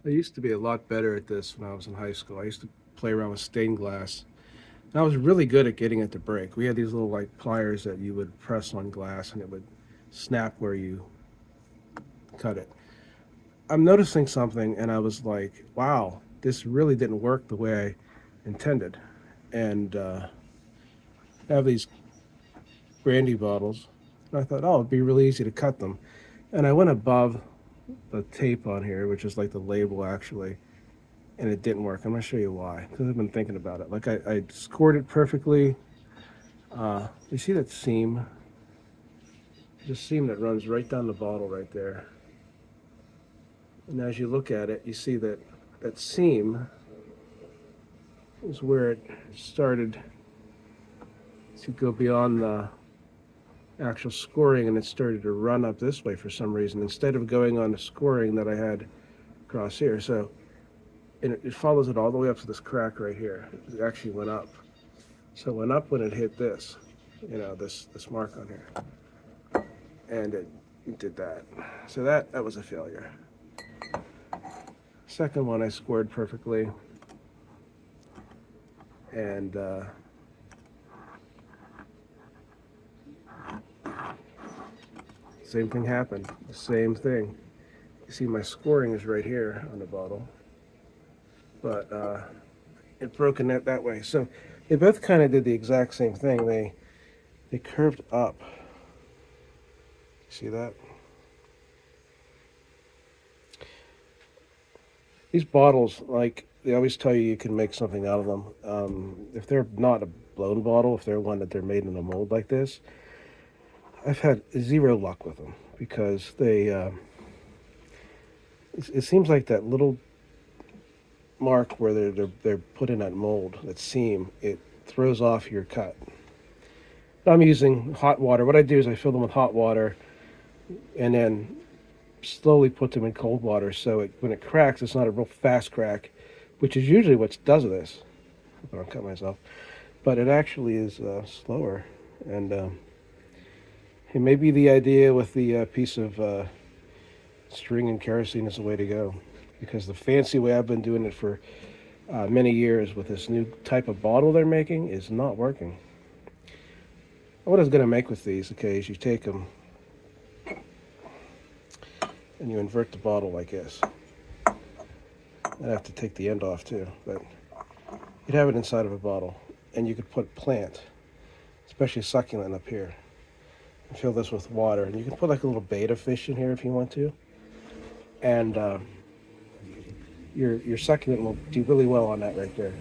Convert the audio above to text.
I used to be a lot better at this when I was in high school. I used to play around with stained glass. And I was really good at getting it to break. We had these little like pliers that you would press on glass and it would snap where you cut it. I'm noticing something and I was like, wow, this really didn't work the way I intended. And I have these brandy bottles. And I thought, oh, it'd be really easy to cut them. And I went above the tape on here, which is like the label actually, and it didn't work. I'm gonna show you why, because I've been thinking about it. Like I scored it perfectly. You see that seam? Just seam that runs right down the bottle right there. And as you look at it, you see that that seam is where it started to go beyond the actual scoring, and it started to run up this way for some reason instead of going on the scoring that I had across here. So and it follows it all the way up to this crack right here. It actually went up. So it went up when it hit this, this mark on here, and it did that. So that was a failure. Second one I scored perfectly, and same thing happened. The same thing. You see my scoring is right here on the bottle, but it broke in that way. So they both kind of did the exact same thing. They curved up. See that? These bottles, like they always tell you, you can make something out of them. If they're not a blown bottle, if they're one that they're made in a mold like this, I've had zero luck with them because it seems like that little mark where they're put in that mold, that seam, it throws off your cut. I'm using hot water. What I do is I fill them with hot water and then slowly put them in cold water so when it cracks, it's not a real fast crack, which is usually what does this. I don't cut myself, but it actually is slower. And it may be the idea with the piece of string and kerosene is the way to go, because the fancy way I've been doing it for many years with this new type of bottle they're making is not working. What I was going to make with these, okay, is you take them and you invert the bottle like this. I'd have to take the end off too, but you'd have it inside of a bottle, and you could put plant, especially succulent up here, and fill this with water. And you can put like a little betta fish in here if you want to, and your succulent will do really well on that right there.